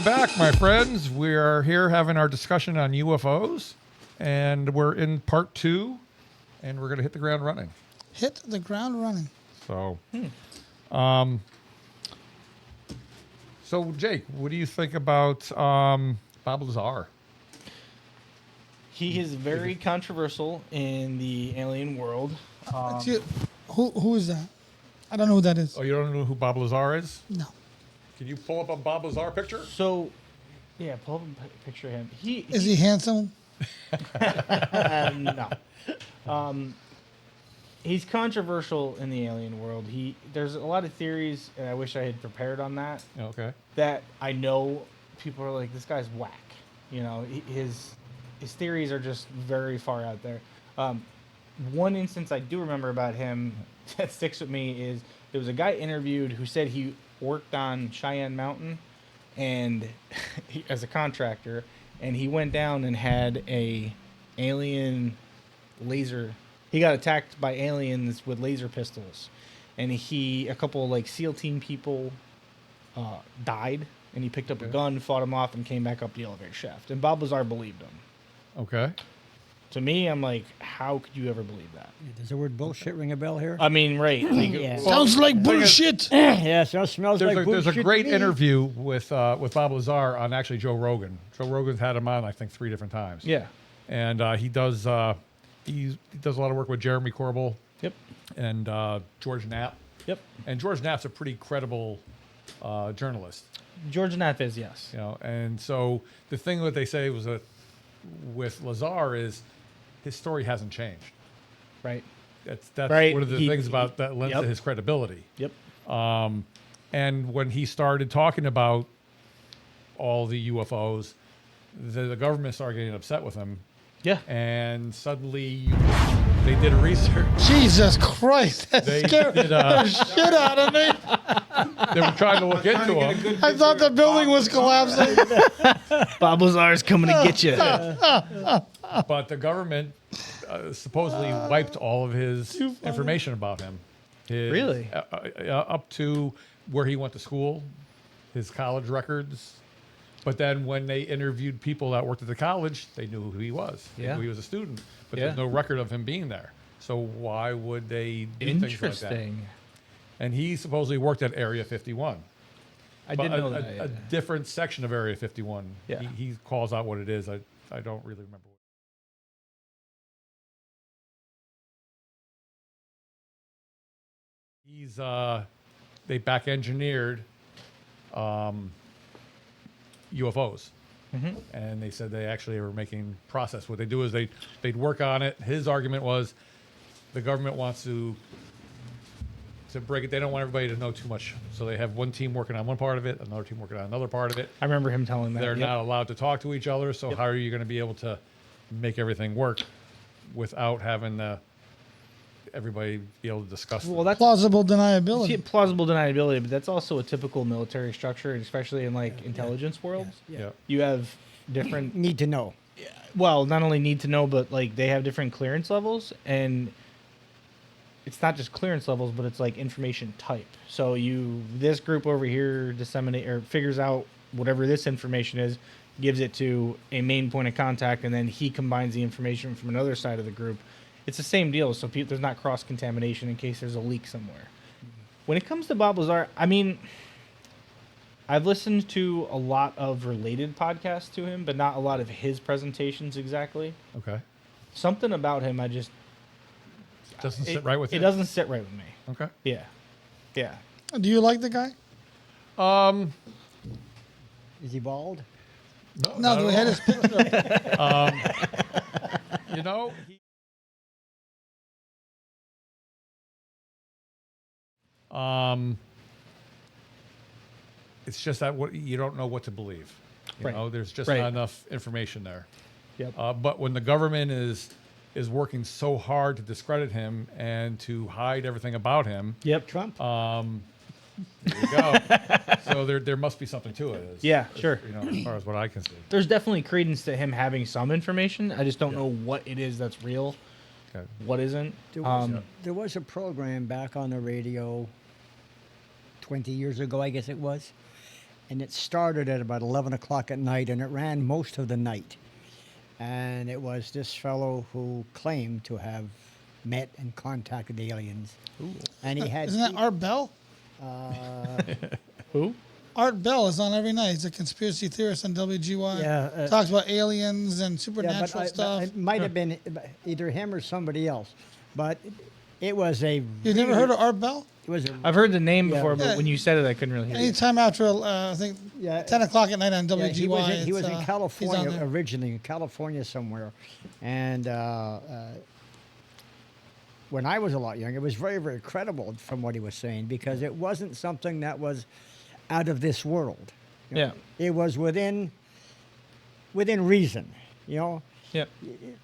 back, my friends. We are here having our discussion on UFOs, and we're in part 2, and we're going to hit the ground running. Hit the ground running. So, so Jake, what do you think about Bob Lazar? He is very controversial in the alien world. Who is that? I don't know who that is. Oh, you don't know who Bob Lazar is? No. Can you pull up a Bob Lazar picture? So, yeah, pull up a picture of him. Is he handsome? No. He's controversial in the alien world. There's a lot of theories, and I wish I had prepared on that. Okay. That I know people are like, this guy's whack. You know, his theories are just very far out there. One instance I do remember about him that sticks with me is there was a guy interviewed who said he worked on Cheyenne Mountain and as a contractor, and he went down and had a alien laser. He got attacked by aliens with laser pistols, and a couple of like SEAL team people died, and he picked up a gun, fought him off, and came back up the elevator shaft. And Bob Lazar believed him. Okay. To me, I'm like, how could you ever believe that? Does the word bullshit ring a bell here? I mean, right. Like, Yeah. Sounds like bullshit. Yeah, so it smells like bullshit. There's a great to me. interview with Bob Lazar on actually Joe Rogan. Joe Rogan's had him on, I think, 3 different times. Yeah. And he does a lot of work with Jeremy Corbell. Yep. And George Knapp. Yep. And George Knapp's a pretty credible journalist. George Knapp is, yes. You know, and so the thing that they say was that with Lazar is his story hasn't changed. Right. That's Right. one of the things about that lends to his credibility. Yep. And when he started talking about all the UFOs, the government started getting upset with him. Yeah. And suddenly they did a research. Jesus Christ. That They scared did, the shit out of me. They were trying to look into him. I thought the building was collapsing. Bob Lazar's coming to get you. But the government supposedly wiped all of his information about him. Really? Up to where he went to school, his college records. But then when they interviewed people that worked at the college, they knew who he was. They Yeah. knew he was a student. But Yeah. there's no record of him being there. So why would they do things like that? Interesting. And he supposedly worked at Area 51. I But didn't know a that. different section of Area 51. Yeah. He calls out what it is. I don't really remember. He's they back engineered UFOs. And they said they actually were making process. What they do is they'd work on it. His argument was the government wants to break it. They don't want everybody to know too much. So they have one team working on one part of it, another team working on another part of it. I remember him telling that. They're Yep. not allowed to talk to each other. So how are you going to be able to make everything work without having everybody be able to discuss? Well, that's Plausible deniability. plausible deniability, but that's also a typical military structure, especially in like intelligence worlds. Yeah. You have different. Need to know. Well, not only need to know, but like they have different clearance levels, and it's not just clearance levels, but it's like information type. So this group over here disseminate or figures out whatever this information is, gives it to a main point of contact, and then he combines the information from another side of the group. It's the same deal, so there's not cross contamination in case there's a leak somewhere. When it comes to Bob Lazar, I mean, I've listened to a lot of related podcasts to him, but not a lot of his presentations exactly. Okay. Something about him, Doesn't sit right with you? It doesn't sit right with me. Okay. Yeah. Yeah. Do you like the guy? Is he bald? No, No, not the at head all. is picture. You know, it's just that you don't know what to believe. You Right. know, there's just Right. not enough information there. Yep. But when the government is working so hard to discredit him and to hide everything about him, Yep. Trump? there you go. So there must be something to it. Yeah, sure. You know, as far as what I can see. There's definitely credence to him having some information. I just don't know what it is that's real, Okay. what isn't. There was a program back on the radio 20 years ago, I guess it was. and it started at about 11 o'clock at night, and it ran most of the night. And it was this fellow who claimed to have met and contacted aliens. And he had Isn't that Art Bell? Who? Art Bell is on every night. He's a conspiracy theorist on WGY. Yeah, Talks about aliens and yeah, supernatural but stuff. it might have been either him or somebody else, but it was a. You've never heard of Art Bell? It was a, I've heard the name Yeah. before, but Yeah. when you said it, I couldn't really hear it. Anytime after, I think, Yeah. 10 o'clock at night on yeah, WGY. he was in he's on California there. originally, in California somewhere, and when I was a lot younger, it was very, very credible from what he was saying because it wasn't something that was out of this world. You know? Yeah. It was within reason, you know, Yep.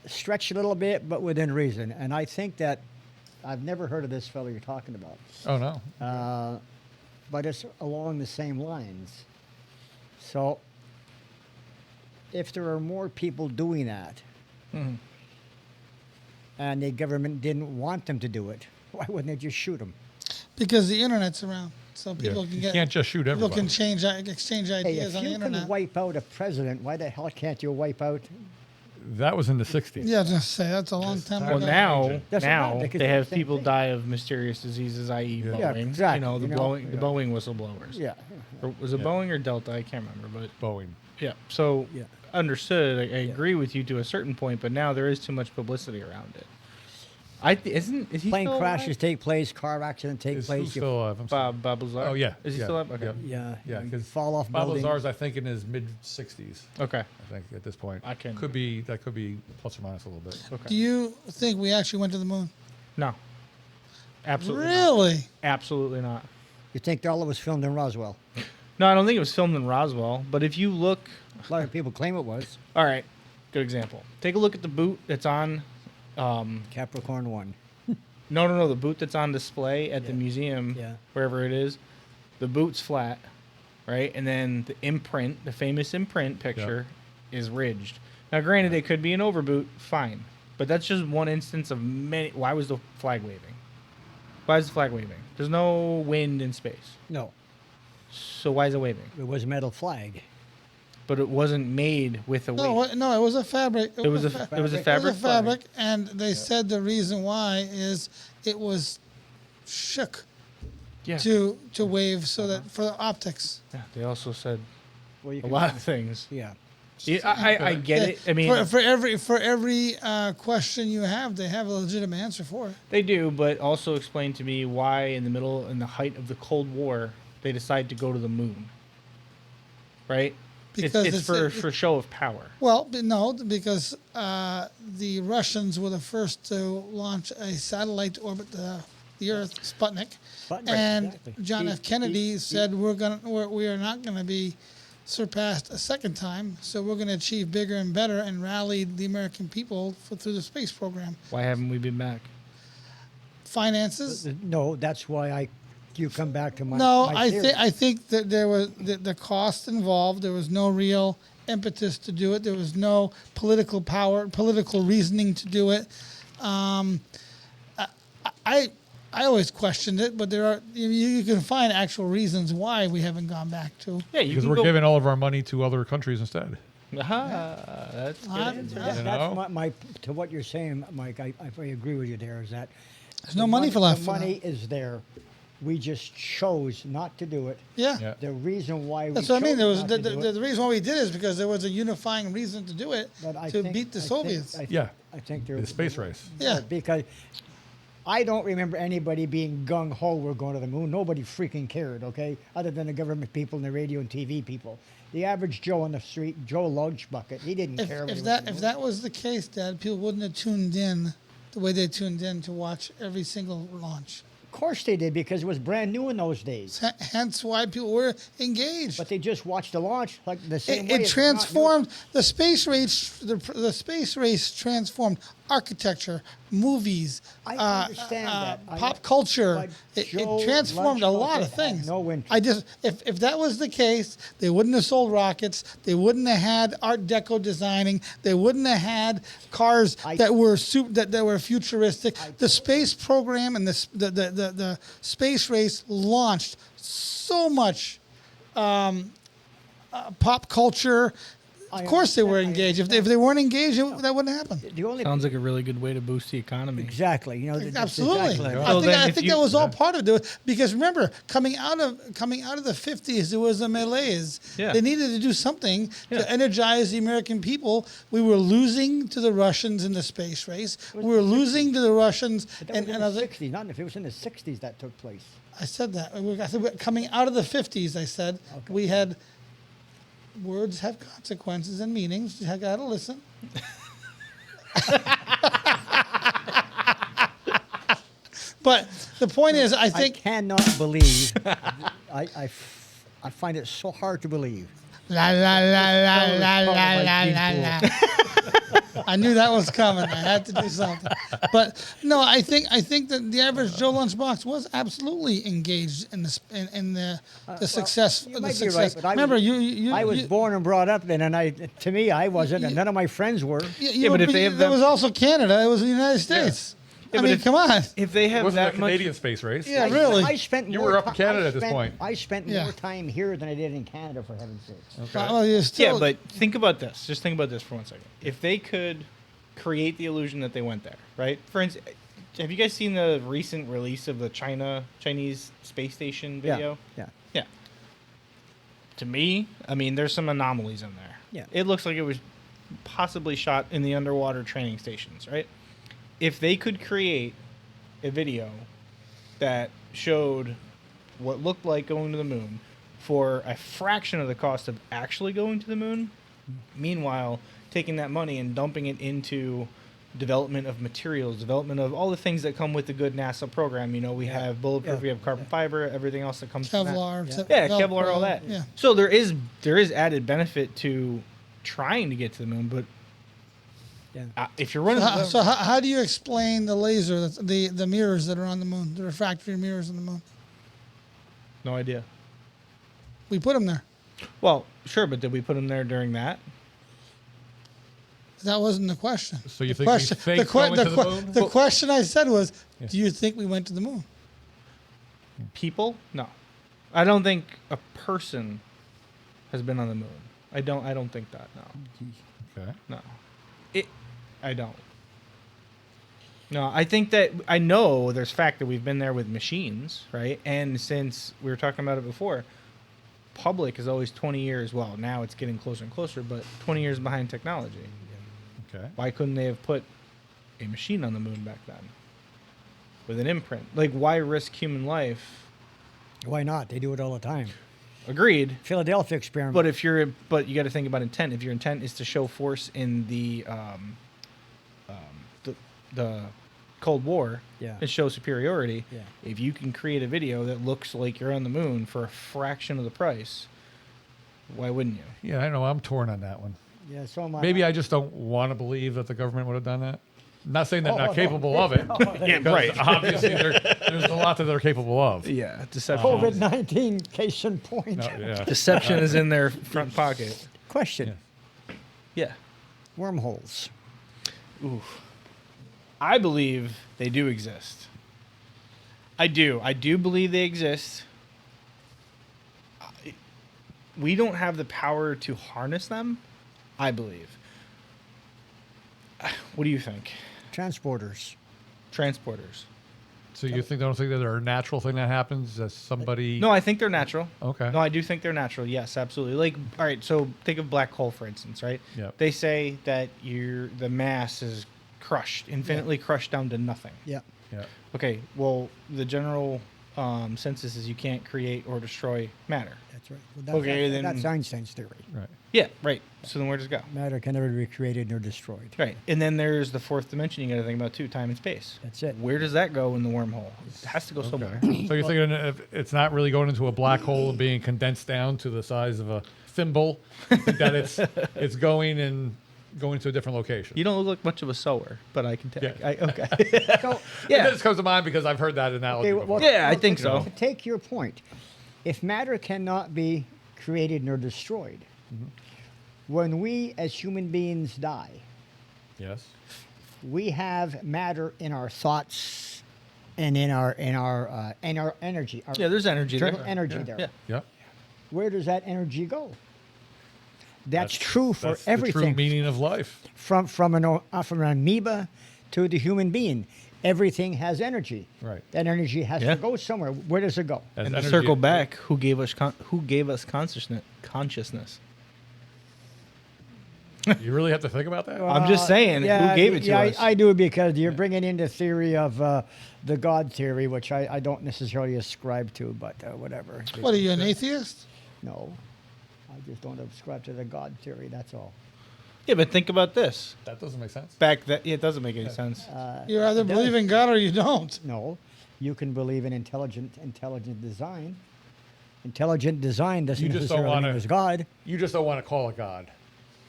stretched a little bit, but within reason. And I think that I've never heard of this fellow you're talking about, Oh no. but it's along the same lines. So if there are more people doing that, Mhm. and the government didn't want them to do it, why wouldn't they just shoot them? Because the internet's around. So Yeah. people can You get. can't just shoot People everybody. can exchange Hey, ideas if on the you can internet. wipe out a president, why the hell can't you wipe out? That was in the 60s. Yeah, just say that's a long time Well, ago. now, That's now right, because they it's have the same people thing. die of mysterious diseases, i.e., Yeah. Yeah, Boeing. exactly, You know, the you know, Boeing, the Boeing whistleblowers. Yeah. Or was it Yeah. Boeing or Delta? I can't remember, but Boeing. yeah. So Yeah. understood. I agree with you to a certain point, but now there is too much publicity around it. Is he Plane still crashes alive? take place, car accident take Is place. who's still alive? I'm sorry. Bob Lazar? Oh, yeah, Is he yeah, still alive? Okay. yep. yeah, Yeah, you because fall off Bob buildings. Lazar's, I think, in his mid 60s. Okay. I think at this point. I can- Could be that could be plus or minus a little bit. Okay. Do you think we actually went to the moon? No. Absolutely. Not. Really? Absolutely not. You think all of it was filmed in Roswell? No, I don't think it was filmed in Roswell. But if you look, A lot of people claim it was. all right, good example. Take a look at the boot that's on. Capricorn 1. No, the boot that's on display at the Yeah. museum, Yeah. wherever it is. The boot's flat, right? And then the imprint, the famous imprint picture, is ridged. Now, granted, it could be an overboot, fine, but that's just one instance of many. Why was the flag waving? Why is the flag waving? There's no wind in space, No, so why is it waving? it was a metal flag. But it wasn't made with a No, wave. no, it was a fabric. It was a fa- it was a It fabric. It was a fabric, and they said the reason why is it was shook Yeah. to wave so that for the optics. Yeah. They also said Well, you a can, lot of things. Yeah. Yeah, I get it. I mean, for every question you have, they have a legitimate answer for it. they do, but also explain to me why, in the height of the Cold War, they decide to go to the moon. Right? Because it's for show of power. Well, no, because the Russians were the first to launch a satellite to orbit the Earth, Sputnik, Sputnik, and exactly. John F. Kennedy said we are not going to be surpassed a second time, so we're going to achieve bigger and better, and rallied the American people through the space program. Why haven't we been back? Finances. No, that's why you come back to my. No, my theory. I think that there was the cost involved. There was no real impetus to do it. There was no political power, political reasoning to do it. I always questioned it, but there are you can find actual reasons why we haven't gone back to. Yeah, you Because can we're go. giving all of our money to other countries instead. That's I- good. I- You That's know? my to what you're saying, Mike. I agree with you there. Is that There's no money for left. The for money that. is there. We just chose not to do it. Yeah. Yeah. The reason why we That's what I mean. chose There was not the, to do it- the reason why we did it is because there was a unifying reason to do it but I to think- beat the I think- Soviets. Yeah. I think there The space race. Yeah. because I don't remember anybody being gung ho. We're going to the moon. Nobody freaking cared. Okay, other than the government people and the radio and TV people. The average Joe on the street, Joe Lunch Bucket, he didn't care. when he If went to the that moon. that was the case, Dad, people wouldn't have tuned in the way they tuned in to watch every single launch. Of course they did because it was brand new in those days. Hence why people were engaged. But they just watched the launch like the same way. It it's not new. transformed the space race. The space race transformed architecture, movies, I understand that. I pop know. culture. But Joe It transformed a lot of Lunchbucket had things. no interest. I just if that was the case, they wouldn't have sold rockets. They wouldn't have had Art Deco designing. They wouldn't have had cars that were that were futuristic. The space program and the space race launched so much pop culture. I Of course they were understand- I engaged. If they weren't engaged, that wouldn't happen. The only Sounds like a really good way to boost the economy. exactly, you know, Absolutely. exactly. So I then think if that you- was all part of it. Because remember, coming out of the 50s, there was a malaise. Yeah. They needed to do something Yeah. to energize the American people. We were losing to the Russians in the space race. We were losing to the Russians But that was in the other. 60s, not if it was in the 60s that took place. I said that. I said coming out of the 50s, I said we had words have consequences and meanings. You got to listen. But the point is, I I think cannot believe. I find it so hard to believe. la la la la la That was part of la my la gene la. I knew that was coming. I had to do something. But no, I think that the average Joe Lunchbox was absolutely engaged in the success. You the might be success. right, but Remember, you I was you- born and brought up then, and to me, I wasn't, and none of my friends were. You but were- if they have there that- was also Canada. It was the United States. Yeah, I but mean, if- come on. If they It have wasn't that a much, Canadian space race. Yeah, really. I spent You more were up in ti- Canada I at this spent- point. I spent Yeah. more time here than I did in Canada, for heaven's sakes. Well, you're still, yeah, but think about this. Just think about this for 1 second. If they could create the illusion that they went there, right? For instance, have you guys seen the recent release of the Chinese space station video? Yeah. Yeah. To me, I mean, there's some anomalies in there. Yeah. It looks like it was possibly shot in the underwater training stations, right? If they could create a video that showed what looked like going to the moon for a fraction of the cost of actually going to the moon, meanwhile taking that money and dumping it into development of materials, development of all the things that come with the good NASA program. You know, we have bulletproof, we have carbon fiber, everything else that comes from that. Kevlar. Yeah, Kevlar, all that. Yeah. So there is added benefit to trying to get to the moon, but Yeah. if you're running, So how do you explain the laser, the mirrors that are on the moon, the refractory mirrors on the moon? no idea. We put them there. Well, sure, but did we put them there during that? That wasn't the question. So you The think question, we faked going to the moon? the question I said was, do you think we went to the moon? People? No, I don't think a person has been on the moon. I don't think that. No, Okay. no, I don't. No, I think that I know there's fact that we've been there with machines, right? And since we were talking about it before, public is always 20 years. Well, now it's getting closer and closer, but 20 years behind technology. Okay. Why couldn't they have put a machine on the moon back then with an imprint? Like, why risk human life? Why not? They do it all the time. Agreed. Philadelphia experiment. But you got to think about intent. If your intent is to show force in the Cold War, Yeah. and show superiority, Yeah. if you can create a video that looks like you're on the moon for a fraction of the price, why wouldn't you? Yeah, I know. I'm torn on that one. yeah, so am I. Maybe I just don't want to believe that the government would have done that. I'm not saying they're not capable of it. Yeah, right. Obviously, there's a lot that they're capable of. Yeah, deception. COVID-19 case in point. No, yeah. Deception is in their front pocket. Question: Yeah. Wormholes. Oof. I believe they do exist. I do. I do believe they exist. We don't have the power to harness them, I believe. What do you think? Transporters. Transporters. So you don't think that they're a natural thing that happens? That somebody? No, I think they're natural. Okay. No, I do think they're natural. Yes, absolutely. Like, all right, so think of black hole, for instance, right? Yep. They say that the mass is crushed, infinitely crushed down to nothing. Yeah. Yeah. Okay, well, the general census is you can't create or destroy matter. That's right. Well, Okay, then- that's Einstein's theory. Right. Yeah, right. So then where does it go? Matter can never be created nor destroyed. Right. And then there's the fourth dimension you got to think about too, time and space. That's it. Where does that go in the wormhole? It has to go somewhere. Okay. So you're thinking if it's not really going into a black hole and being condensed down to the size of a thimble, that it's going to a different location. You don't look like much of a sower, but I can tell. Yeah. Okay. So, It yeah. just comes to mind because I've heard that analogy okay, before. Yeah, I think so. To take your point, if matter cannot be created nor destroyed, when we as human beings die, Yes. we have matter in our thoughts and in our energy. Our Yeah, there's energy there. internal energy Yeah. there. Yeah. Yep. Where does that energy go? That's true for That's the everything. true meaning of life. From an amoeba to the human being, everything has energy. Right. That energy has Yeah. to go somewhere. Where does it go? As And to energy- circle back, who gave us consciousness? You really have to think about that. I'm just saying, who gave it to us? I do, because you're bringing in the theory of the God theory, which I don't necessarily ascribe to, but whatever. What are you, an atheist? No, I just don't ascribe to the God theory. That's all. Yeah, but think about this. That doesn't make sense. It doesn't make any sense. You either believe in God or you don't. No, you can believe in intelligent design. Intelligent design doesn't You just don't necessarily mean wanna- there's God. You just don't want to call it God.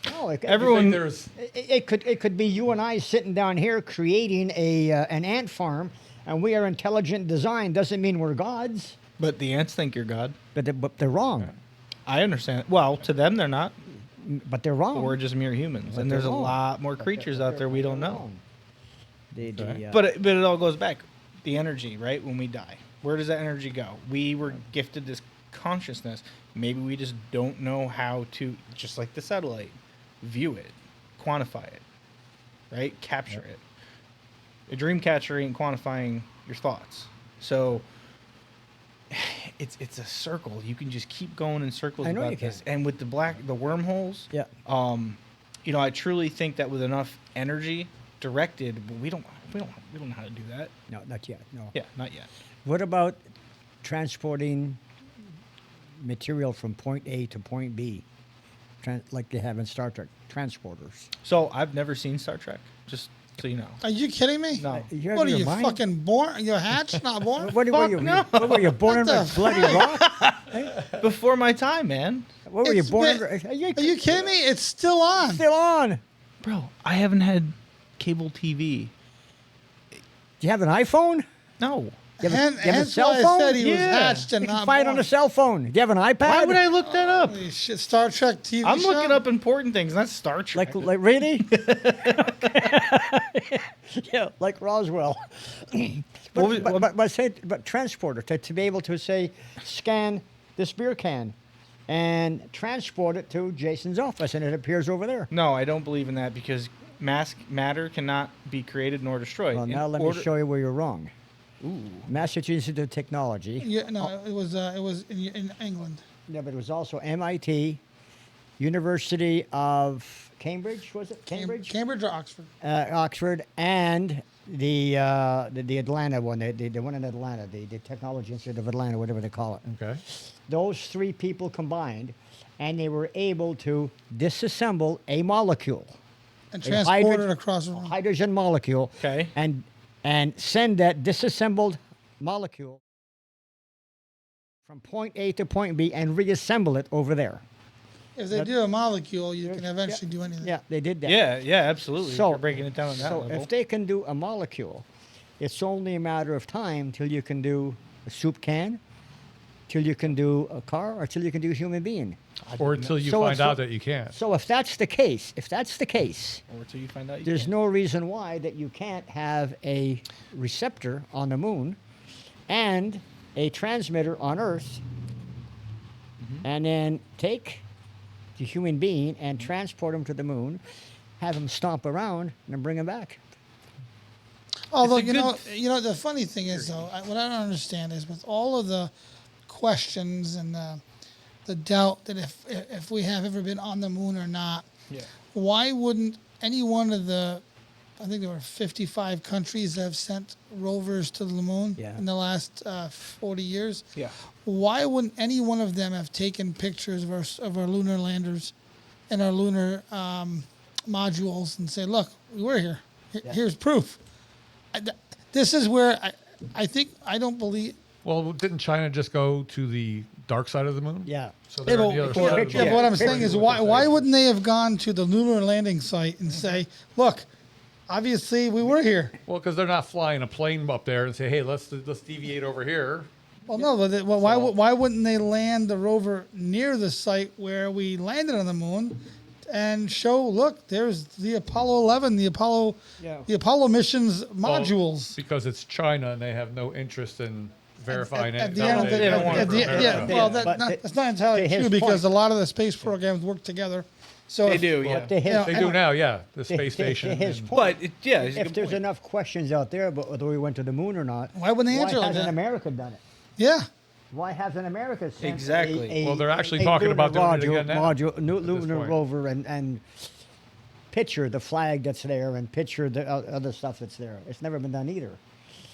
No, You think Everyone- there's it could be you and I sitting down here creating an ant farm, and we are intelligent design. Doesn't mean we're gods, But the ants think you're God. but they're wrong. I understand. Well, to them, they're not. But they're wrong. We're just mere humans, But and they're there's a wrong. lot more creatures out there we don't They're know. wrong. Okay. But it all goes back. The energy, right? When we die, where does that energy go? We were gifted this consciousness. Maybe we just don't know how to, just like the satellite, view it, quantify it, right? Capture it. A dream catcher ain't quantifying your thoughts. So it's a circle. You can just keep going in circles I know about you can. this. And with the wormholes, Yeah. I truly think that with enough energy directed, but we don't know how to do that. No, not yet. No. Yeah, not yet. What about transporting material from point A to point B, like they have in Star Trek, transporters? So I've never seen Star Trek, just so you know. Are you kidding me? No. You out What of are your you, mind? fucking born? You're hatched, not born? What were you? no. What were you born in What a the bloody rock? Before my time, man. What were you It's born? been- Under? Are you kidding me? It's still on. Still on? Bro, I haven't had cable TV. Do you have an iPhone? No. You have a, And, you have a hence cell why phone? I said he was Yeah. hatched and You can not find it born. on a cell phone. Do you have an iPad? Why would I look that up? Holy shit, Star Trek TV I'm show? looking up important things, not Star Trek. Like really? Yeah, like Roswell. What was- but transporter to be able to say scan this beer can and transport it to Jason's office, and it appears over there. No, I don't believe in that because matter cannot be created nor destroyed. Well, In now let order- me show you where you're wrong. Ooh. Massachusetts Institute of Technology. Yeah, no, it was in England. Yeah, but it was also MIT, University of Cambridge, was it? Cambridge or Oxford? Oxford, and the Atlanta one, the one in Atlanta, the Technology Institute of Atlanta, whatever they call it. okay. Those three people combined, and they were able to disassemble a molecule, And A transported hydrogen- across the a room. hydrogen molecule, Okay. and send that disassembled molecule from point A to point B and reassemble it over there. If they do a molecule, you can eventually do anything. Yeah, they did that. Yeah, absolutely. So- You're breaking it down on that So level. if they can do a molecule, it's only a matter of time till you can do a soup can, till you can do a car, or till you can do a human being. Or until you So find if- out that you can't. So if that's the case, or until you find out you there's can't. no reason why that you can't have a receptor on the moon and a transmitter on Earth, and then take the human being and transport him to the moon, have him stomp around, and then bring him back. Although It's a you know, the funny thing is though, what I don't understand is with all of the questions and the doubt that if we have ever been on the moon or not, Yeah. why wouldn't any one of the, I think there were 55 countries that have sent rovers to the moon Yeah. in the last 40 years. Yeah. Why wouldn't any one of them have taken pictures of our lunar landers and our lunar modules and say, look, we were here. Here's proof. This is where I think I don't believe. Well, didn't China just go to the dark side of the moon? Yeah. So they're on the other side of the Yeah, moon. but what I'm saying is, why wouldn't they have gone to the lunar landing site and say, look, obviously we were here. Well, because they're not flying a plane up there and say, hey, let's deviate over here. Well, no, but why wouldn't they land the rover near the site where we landed on the moon and show, look, there's the Apollo 11, the Apollo missions modules. Because it's China and they have no interest in verifying at it. the No, end of they the, don't want at to the, verify yeah, it. well, But that's not entirely to his true because point- a lot of the space programs work together. So They if- do, yeah. But to his, Yeah, They I do don't- now, yeah. The to- space to station. his and- point, But it's a if good there's point. enough questions out there about whether we went to the moon or not, Why wouldn't they answer like hasn't that? America done it? Yeah. Why hasn't America sent Exactly. Well, they're actually a talking lunar about doing it again now, lunar point. rover and picture the flag that's there and picture the other stuff that's there? It's never been done either.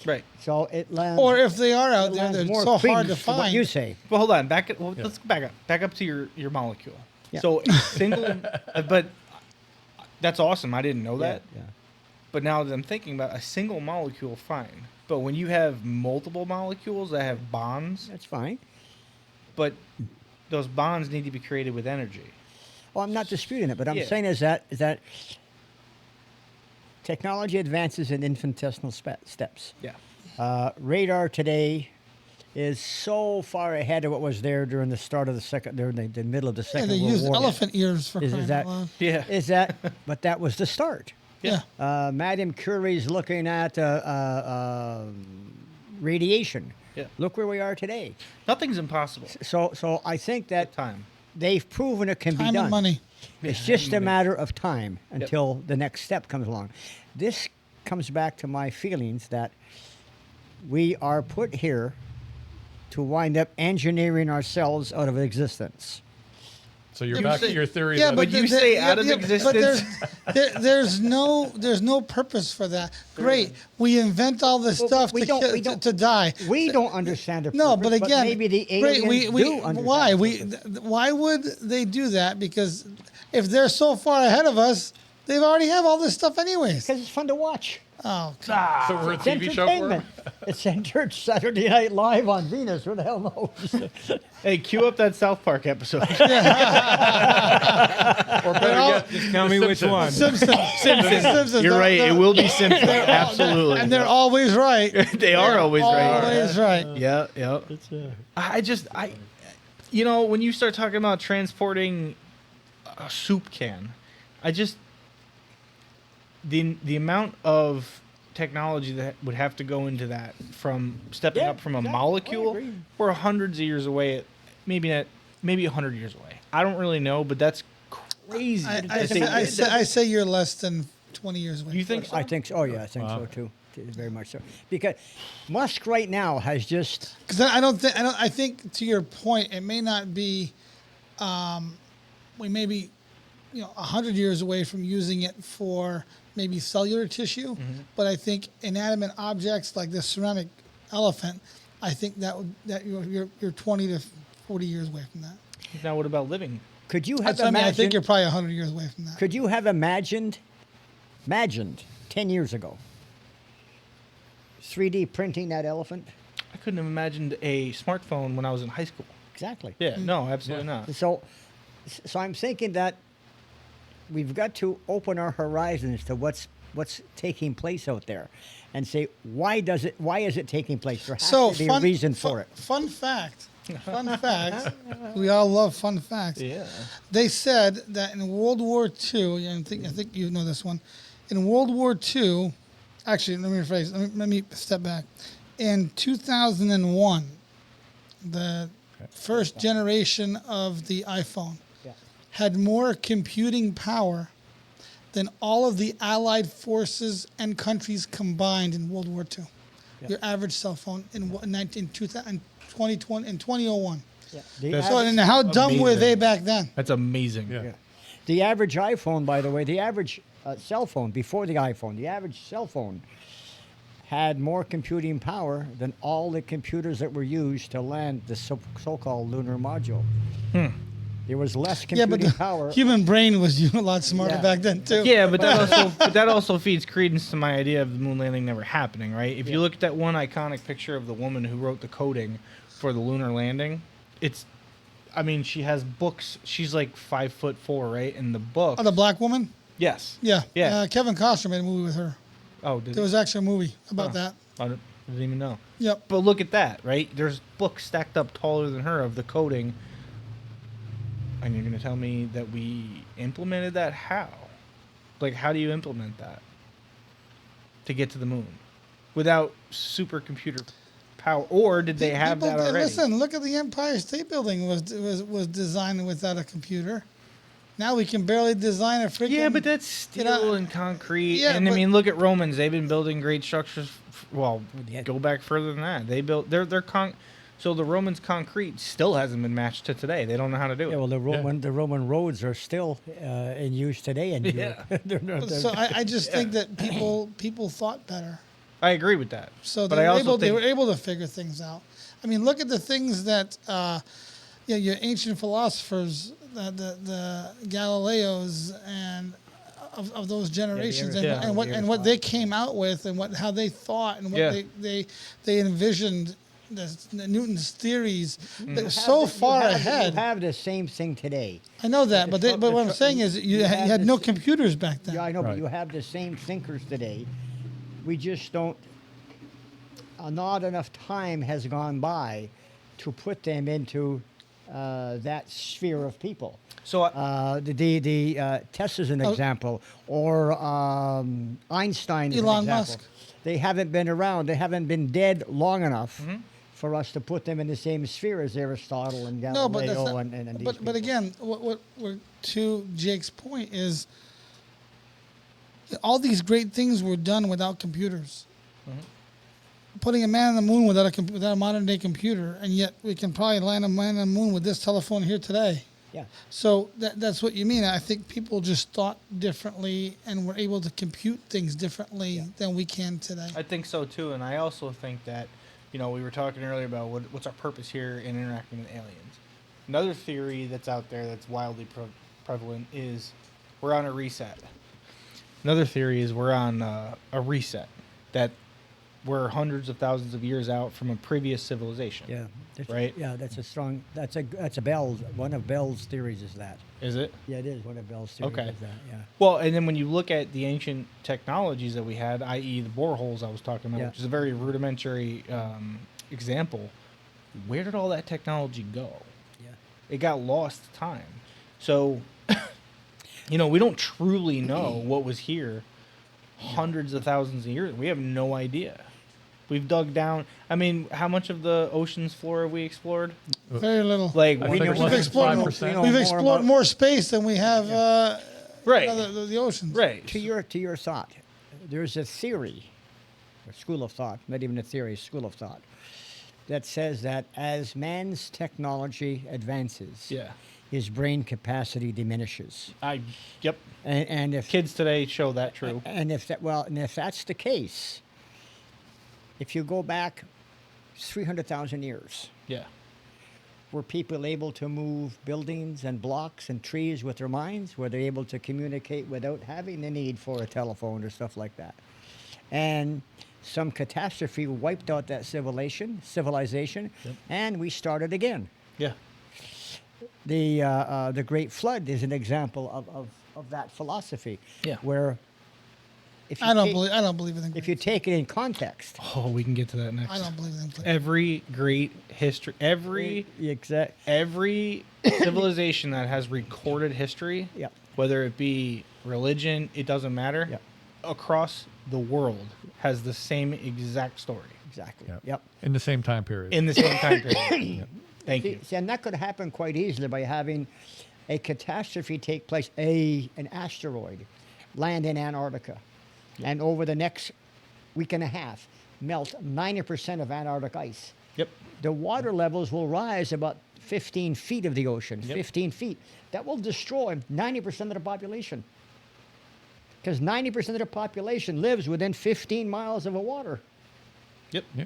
Right. So it lands. Or if they are out it there, lands they're more so hard to credence what find. you say. Well, hold on. Let's go back up. Back up to your molecule. Yeah. So a single, but that's awesome. I didn't know that. Yeah. But now that I'm thinking about a single molecule, fine. But when you have multiple molecules that have bonds, That's fine. but those bonds need to be created with energy. Well, I'm not disputing it, but I'm Yeah. saying is that technology advances in infinitesimal steps. Yeah. Radar today is so far ahead of what was there during the start of during the middle of the Yeah, Second they World use War. elephant ears for Is crying that- out loud. Yeah. Is that? But that was the start. Yeah. Madame Curie's looking at radiation. Yeah. Look where we are today. Nothing's impossible. So I think that Time. they've proven it can be Time done. and money. It's Yeah, just a money. matter of time until the next step comes along. This comes back to my feelings that we are put here to wind up engineering ourselves out of existence. So you're You back to say- your theory Yeah, that but you the- say yeah, out of yeah, existence- But there's no purpose for that. Great, we invent all this stuff we to, don't- ki- we to, don't- to die. We don't understand the No, purpose, but again, maybe the great, aliens we, do understand. why the purpose. why would they do that? Because if they're so far ahead of us, they already have all this stuff anyways. Because it's fun to watch. Oh, God. so we're a It's TV show for entertainment. It's entered Saturday Night Live on Venus. Who the hell knows? Hey, cue up that South Park episode. or better all- yet, Just tell The me which Simpsons. one. Simpsons. You're right. They're- It will be Simpsons. Absolutely. and they're always right. they are always right. Always right. Yeah, yeah. You know, when you start talking about transporting a soup can, the amount of technology that would have to go into that, from stepping Yeah, up from a exactly. I molecule, agree. we're hundreds of years away. Maybe 100 years away. I don't really know, but that's crazy. I say you're less than 20 years away. You think so? I think so. Oh, yeah, I think so, too. Very much so. Because Musk right now has just... Because I think to your point, it may not be, we may be, 100 years away from using it for maybe cellular tissue, but I think inanimate objects like this ceramic elephant, I think that you're 20 to 40 years away from that. Now, what about living? Could you have I mean, I think imagined... you're probably 100 years away from that. Could you have imagined 10 years ago, 3D printing that elephant? I couldn't have imagined a smartphone when I was in high school. Exactly. Yeah, no, absolutely not. So I'm thinking that we've got to open our horizons to what's taking place out there, and say why is it taking place? There has So to be a reason for it. Fun fact. Fun fact. We all love fun facts. Yeah. They said that in World War II, I think you know this one. In World War II, actually, let me rephrase. Let me step back. In 2001, the first generation of the iPhone Yeah. had more computing power than all of the Allied forces and countries combined in World War II. Your average cell phone in 2001. Yeah. The, That's- So, and how dumb were amazing. they back then? That's amazing. Yeah. the average iPhone, by the way, the average cell phone before the iPhone, the average cell phone had more computing power than all the computers that were used to land the so-called lunar module. There was less Yeah, computing but the power. human brain was a lot smarter Yeah. back then too. Yeah, but that also feeds credence to my idea of the moon landing never happening, right? If you look at that one iconic picture of the woman who wrote the coding for the lunar landing, she has books. She's like 5'4", right? In the book. Oh, the black woman. Yes. Yeah. Yeah. Kevin Costner made a movie with her. Oh, did There was actually a movie about Oh. that. I didn't even know. Yep. But look at that, right? There's books stacked up taller than her of the coding. And you're going to tell me that we implemented that? How? Like, how do you implement that to get to the moon without supercomputer power, or did they have that already? Listen, look at the Empire State Building was designed without a computer. Now we can barely design a freaking. Yeah, but that's steel and concrete. Yeah, and I but- mean, look at Romans. They've been building great structures. Well, Yeah. go back further than that. They built so the Romans' concrete still hasn't been matched to today. They don't know how to do it. Yeah, well, the Roman roads are still in use today, and So I just think that people thought better. I agree with that. So but they I were, also able, they think were able to figure things out. I mean, look at the things that your ancient philosophers, the Galileos, and of those generations, Yeah. and what they came out with, and how they thought, and what Yeah. they envisioned. The Newton's theories, they're You so have far you ahead. have the same thing today. I know that, but the what I'm saying is you you had have no this- computers back then. Yeah, I know, Right. but you have the same thinkers today. We just don't. Not enough time has gone by to put them into that sphere of people. so. Tesla's an example, or Einstein is an Elon example. Musk. They haven't been around. They haven't been dead long enough Mm-hmm. for us to put them in the same sphere as Aristotle and No, but that's Galileo not. and these but people. again, what to Jake's point is, all these great things were done without computers. Putting a man on the moon without without a modern day computer, and yet we can probably land a man on the moon with this telephone here today. Yeah. So that's what you mean. I think people just thought differently and were able to compute things differently than we can today. I think so too, and I also think that, we were talking earlier about what's our purpose here in interacting with aliens. Another theory that's out there that's wildly prevalent is we're on a reset. Another theory is we're on a reset, that we're hundreds of thousands of years out from a previous civilization. Yeah. Right? Yeah, that's a strong. That's a Bell's. One of Bell's theories is that. Is it? Yeah, it is one of Bell's theories. Okay. Is that, yeah. Well, and then when you look at the ancient technologies that we had, i.e., the boreholes I was talking about, Yeah. which is a very rudimentary example, where did all that technology go? Yeah. It got lost to time. So, we don't truly know what was here hundreds of thousands of years. We have no idea. We've dug down. I mean, how much of the ocean's floor have we explored? Very little. Like I one think it We've was explored, 5%. know we've more explored about- more space than we have Right. the oceans. Right. To your thought, there's a theory, a school of thought, not even a theory, a school of thought, that says that as man's technology advances, Yeah. his brain capacity diminishes. Yep. And if Kids today show that true. and if that's the case, if you go back 300,000 years, Yeah. were people able to move buildings and blocks and trees with their minds? Were they able to communicate without having the need for a telephone or stuff like that? And some catastrophe wiped out that civilization, and we started again. Yeah. The Great Flood is an example of that philosophy. Yeah. Where if you I don't take- believe in if you take it in context, Oh, we can get to that next. I don't believe in Every great history, every civilization that has recorded history, Yep. whether it be religion, it doesn't matter, Yep. across the world has the same exact story exactly. Yep. Yep. In the same time period. in the same time period. Thank you. See, and that could happen quite easily by having a catastrophe take place, an asteroid land in Antarctica, and over the next week and a half, melt 90% of Antarctic ice. Yep. The water levels will rise about 15 feet of the ocean, Yep. 15 feet. That will destroy 90% of the population. Because 90% of the population lives within 15 miles of a water. Yep. Yeah.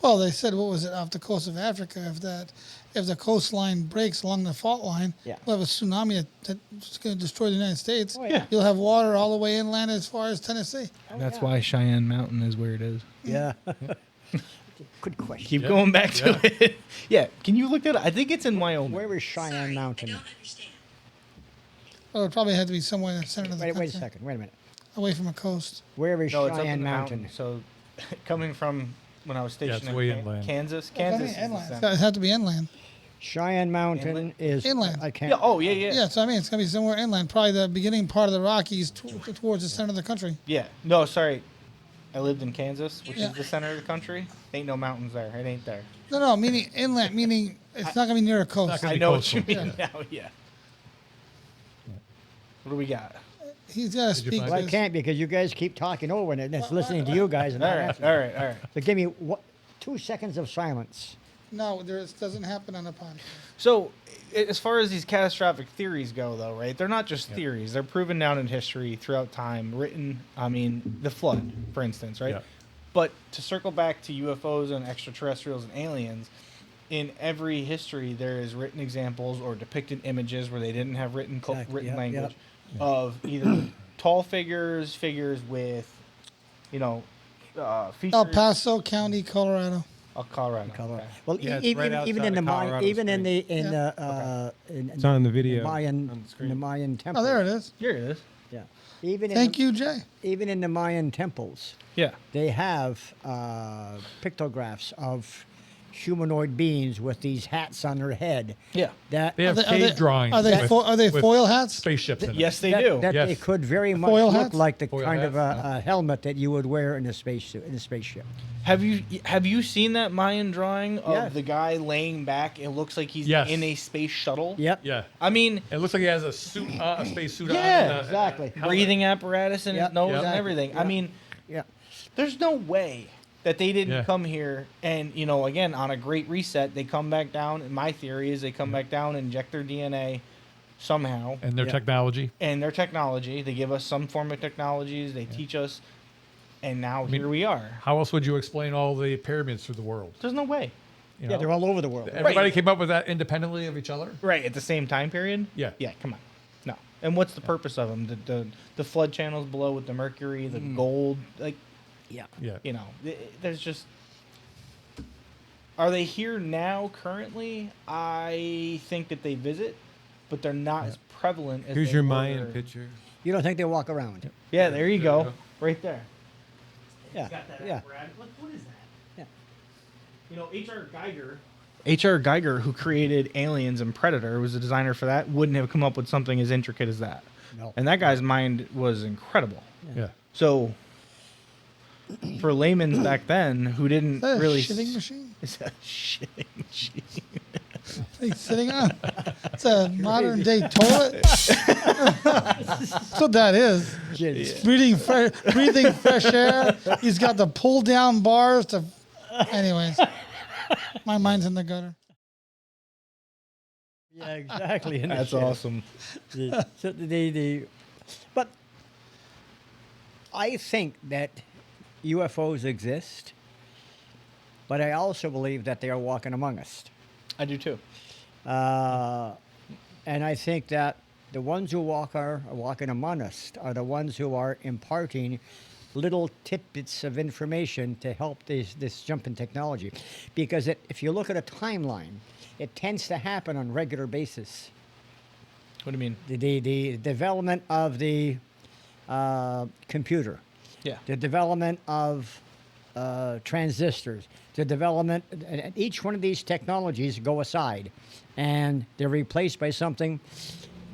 Well, they said, what was it, off the coast of Africa, if the coastline breaks along the fault line, Yeah. we'll have a tsunami that's going to destroy the United States. Oh, yeah. You'll have water all the way inland as far as Tennessee. That's why Cheyenne Mountain is where it is. Yeah. Good question. Keep going back to it. Yeah. Can you look that up? I think it's in Wyoming. Where is Cheyenne Mountain? Well, it probably had to be somewhere in the center of the country, Wait a second. Wait a minute. away from a coast. Where is No, it's up in Cheyenne the Mountain? mountain. So, coming from when I was stationed it's way in inland. Kansas, I mean, Kansas. is the inland. center. It had to be inland. Cheyenne Mountain Inland? is Inland. I can't. Yeah. Oh, yeah, yeah. Yeah, so I mean, it's going to be somewhere inland, probably the beginning part of the Rockies towards the center of the country. Yeah. No, sorry. I lived in Kansas, which Yeah. is the center of the country. Ain't no mountains there. It ain't there. No, meaning inland, meaning it's not gonna be near a coast. gonna I be know what you coastal. mean now. Yeah. What do we got? He's got to Did you speak. find Well, I his- can't because you guys keep talking over it and it's listening to you guys. And All not right, answering. all right, all right. So give me 2 seconds of silence. No, this doesn't happen on the podcast. So, as far as these catastrophic theories go, though, right? They're not just theories. They're proven down in history throughout time. Written, I mean, the flood, for instance, right? Yeah. But to circle back to UFOs and extraterrestrials and aliens, in every history there is written examples or depicted images where they didn't have written Exactly, written yep, language of either tall figures with, features. El Paso County, Colorado. Oh, Colorado. Colorado. Okay. Well, Yeah, it's even right even in outside the of Mayan, Colorado even in the Springs. in It's on the video Mayan on the screen. in the Mayan temple. Oh, there it is. Here it is. Yeah. Even Thank you, Jay. Even in the Mayan temples, Yeah. they have pictographs of humanoid beings with these hats on their head. Yeah. That They have Are cave they- drawings. Are they with- fo- are they with foil hats? Spaceships in it. Yes, they that, do. that they Yes. could very much Foil look hats? like the Foil kind of hats, a helmet that you would wear in a spaceship. In a spaceship. Have you seen that Mayan drawing of Yes. the guy laying back? It looks like he's Yes. in a space shuttle. Yep. Yeah. I mean, It looks like he has a suit, a space suit on. Yeah, and a exactly. helmet. breathing apparatus in Yep, his nose yep. and everything. I Yep. mean, Yeah. there's no way that they didn't Yeah. come here and, again, on a great reset, they come back down. And my theory is they come back down, inject their DNA somehow. And their Yeah. technology. And their technology, they give us some form of technologies, they teach us, and now mean- here we are. How else would you explain all the pyramids through the world? There's no way. You Yeah, know? they're all over the world. Everybody came up with that independently of each other? Right, at the same time period? Yeah. Yeah, come on. No. And what's the purpose of them? The flood channels below with the mercury, the gold, like, Yeah. Yeah. there's just. Are they here now currently? I think that they visit, but they're not as prevalent as Here's they your were. Mayan picture. You don't think they walk around? Yeah, there you go. Right there. Yeah. Yeah. What is that? Yeah. H.R. Geiger. H.R. Geiger, who created Aliens and Predator, was the designer for that, wouldn't have come up with something as intricate as that. No. And that guy's mind was incredible. Yeah. So, for laymen back then who didn't Is that a really. shitting machine? Is that a shitting machine? He's sitting on. It's a modern day toilet. That's what that is. Kids. Breathing fresh air. He's got the pull down bars to. Anyways, my mind's in the gutter. Yeah, exactly. And That's shit. awesome. But I think that UFOs exist, but I also believe that they are walking among us. I do too. And I think that the ones who are walking among us are the ones who are imparting little tidbits of information to help this jump in technology. Because if you look at a timeline, it tends to happen on a regular basis. What do you mean? The development of the computer, Yeah. the development of transistors, the development, and each one of these technologies go aside, and they're replaced by something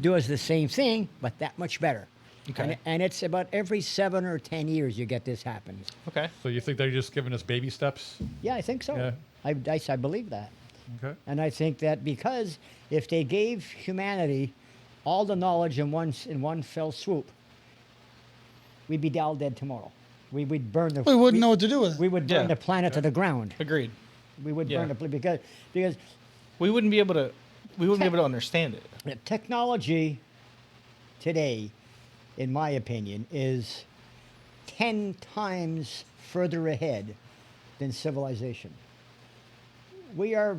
does the same thing, but that much better. Okay. And it's about every 7 or 10 years you get this happen. Okay. So you think they're just giving us baby steps? Yeah, I think so. Yeah. I believe that. Okay. And I think that because if they gave humanity all the knowledge in one fell swoop, we'd be all dead tomorrow. We'd burn the. We wouldn't know what to do with it. We would burn Yeah. the planet to the ground. Agreed. We would Yeah. burn the because We wouldn't be able to. We wouldn't be able to understand it. the technology today, in my opinion, is 10 times further ahead than civilization. We are